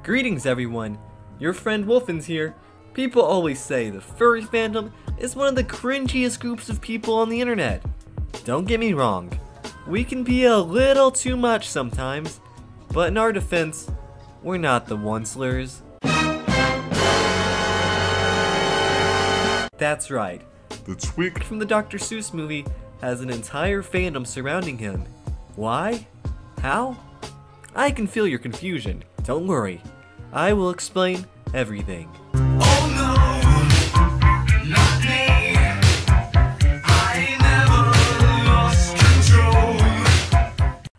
Greetings everyone, your friend WolfinZ here. People always say the furry fandom is one of the cringiest groups of people on the internet. Don't get me wrong, we can be a little too much sometimes, but in our defense, we're not the Oncelers. That's right, The twink from the Dr. Seuss movie has an entire fandom surrounding him. Why? How? I can feel your confusion. Don't worry, I will explain everything. Oh no, not me. I never lost control.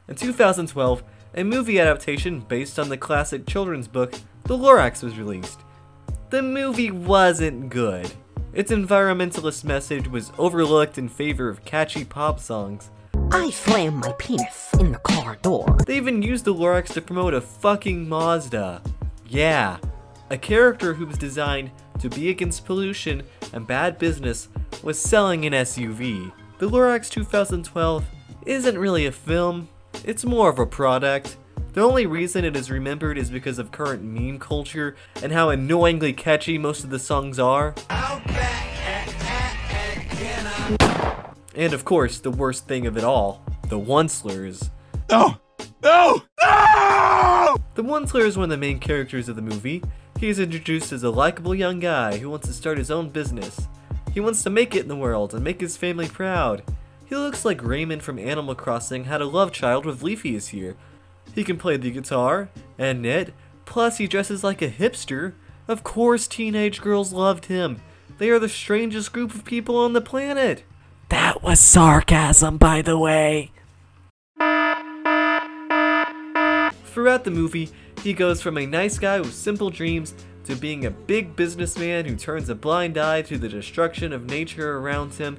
In 2012, a movie adaptation based on the classic children's book, The Lorax, was released. The movie wasn't good. Its environmentalist message was overlooked in favor of catchy pop songs. I slammed my penis in the car door. They even used the Lorax to promote a fucking Mazda. Yeah, a character who was designed to be against pollution and bad business was selling an SUV. The Lorax 2012 isn't really a film, it's more of a product. The only reason it is remembered is because of current meme culture and how annoyingly catchy most of the songs are. And of course, the worst thing of it all, the Oncelers. No! No! No! The Onceler is one of the main characters of the movie. He is introduced as a likable young guy who wants to start his own business. He wants to make it in the world and make his family proud. He looks like Raymond from Animal Crossing had a love child with Leafy this year. He can play the guitar and knit, plus he dresses like a hipster. Of course teenage girls loved him. They are the strangest group of people on the planet. That was sarcasm, by the way. Throughout the movie, he goes from a nice guy with simple dreams to being a big businessman who turns a blind eye to the destruction of nature around him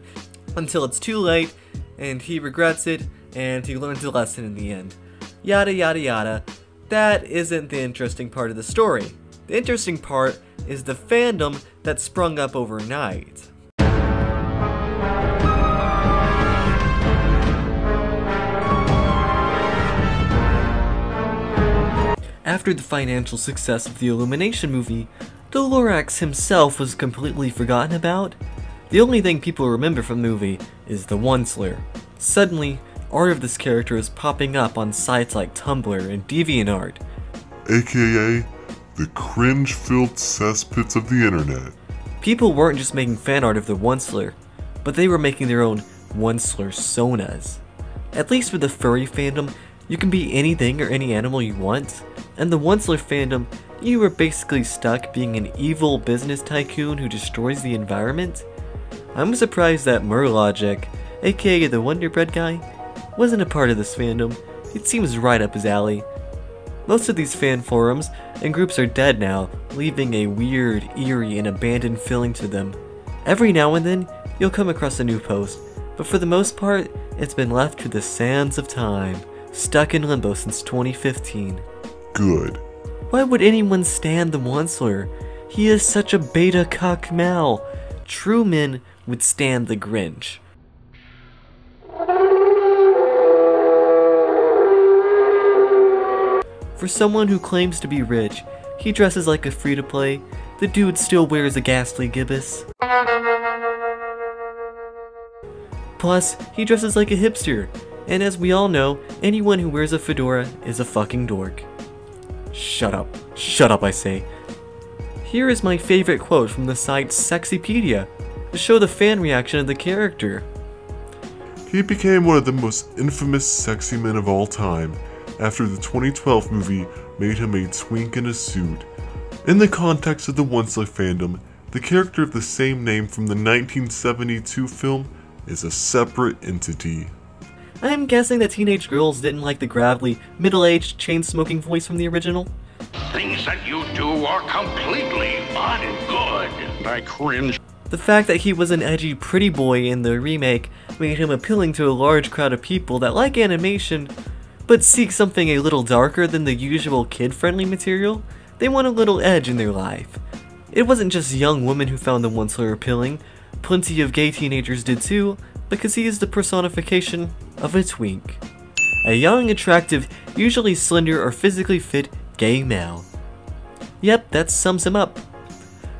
until it's too late and he regrets it and he learns a lesson in the end. Yada yada yada. That isn't the interesting part of the story. The interesting part is the fandom that sprung up overnight. After the financial success of the Illumination movie, the Lorax himself was completely forgotten about. The only thing people remember from the movie is the Onceler. Suddenly, art of this character is popping up on sites like Tumblr and DeviantArt. AKA the cringe-filled cesspits of the internet. People weren't just making fan art of the Onceler, but they were making their own Onceler sonas. At least with the furry fandom, you can be anything or any animal you want, and the Onceler fandom, you were basically stuck being an evil business tycoon who destroys the environment. I'm surprised that Murlogic, aka the Wonder Bread guy, wasn't a part of this fandom. It seems right up his alley. Most of these fan forums and groups are dead now, leaving a weird, eerie, and abandoned feeling to them. Every now and then, you'll come across a new post, but for the most part, it's been left to the sands of time, stuck in limbo since 2015. Good. Why would anyone stand the Onceler? He is such a beta cuck mal. True men would stand the Grinch. For someone who claims to be rich, he dresses like a free-to-play. The dude still wears a ghastly gibbous. Plus, he dresses like a hipster. And as we all know, anyone who wears a fedora is a fucking dork. Shut up I say. Here is my favorite quote from the site Sexypedia to show the fan reaction of the character. He became one of the most infamous sexy men of all time after the 2012 movie made him a twink in a suit. In the context of the Onceler fandom, the character of the same name from the 1972 film is a separate entity. I'm guessing that teenage girls didn't like the gravelly, middle-aged, chain-smoking voice from the original. Things that you do are completely ungood. I cringe. The fact that he was an edgy pretty boy in the remake made him appealing to a large crowd of people that like animation, but seek something a little darker than the usual kid-friendly material. They want a little edge in their life. It wasn't just young women who found the Onceler appealing, plenty of gay teenagers did too, because he is the personification of a twink. A young, attractive, usually slender or physically fit gay male. Yep, that sums him up.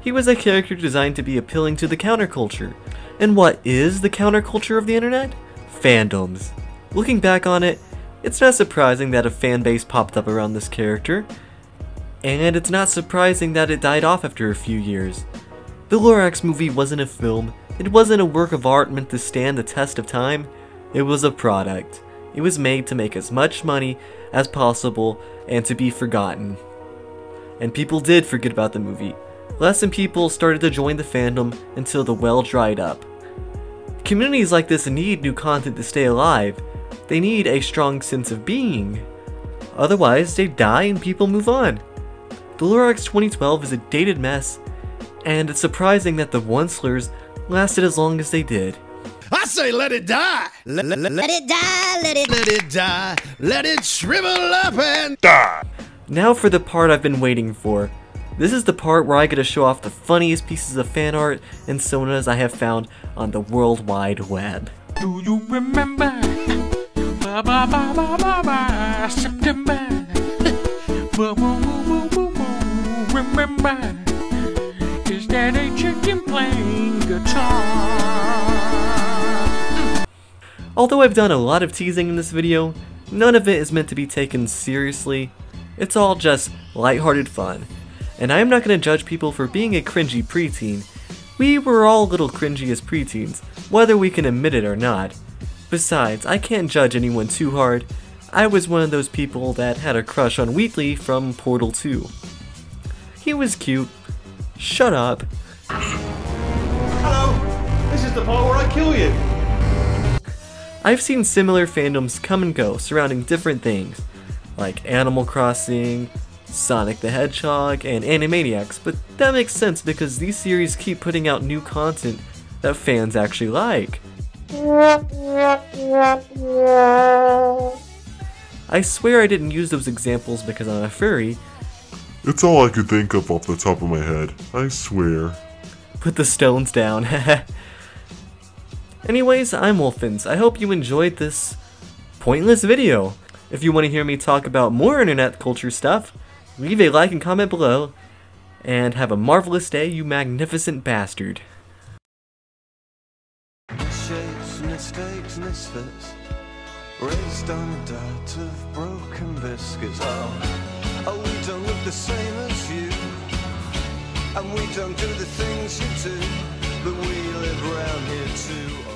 He was a character designed to be appealing to the counterculture. And what is the counterculture of the internet? Fandoms. Looking back on it, it's not surprising that a fan base popped up around this character. And it's not surprising that it died off after a few years. The Lorax movie wasn't a film, it wasn't a work of art meant to stand the test of time, it was a product. It was made to make as much money as possible and to be forgotten. And people did forget about the movie. Less and people started to join the fandom until the well dried up. Communities like this need new content to stay alive. They need a strong sense of being. Otherwise, they die and people move on. The Lorax 2012 is a dated mess, and it's surprising that the Oncelers lasted as long as they did. I say let it die. Let it die, let it die. Let it shrivel up and die. Now for the part I've been waiting for. This is the part where I get to show off the funniest pieces of fan art and sonas I have found on the World Wide Web. Do you remember? September. Remember? Is that a chicken playing guitar? Although I've done a lot of teasing in this video, none of it is meant to be taken seriously. It's all just lighthearted fun. And I am not going to judge people for being a cringy preteen. We were all a little cringy as preteens, whether we can admit it or not. Besides, I can't judge anyone too hard. I was one of those people that had a crush on Wheatley from Portal 2. He was cute. Shut up. Hello! This is the part where I kill you! I've seen similar fandoms come and go surrounding different things, like Animal Crossing, Sonic the Hedgehog, and Animaniacs, but that makes sense because these series keep putting out new content that fans actually like. I swear I didn't use those examples because I'm a furry. It's all I could think of off the top of my head, I swear. Put the stones down. Anyways, I'm WolfinZ. I hope you enjoyed this pointless video. If you want to hear me talk about more internet culture stuff, leave a like and comment below, and have a marvelous day, you magnificent bastard. Shapes, mistakes, misfits, raised on a diet of broken biscuits. Oh, we don't look the same as you, and we don't do the things you do, but we live around here too.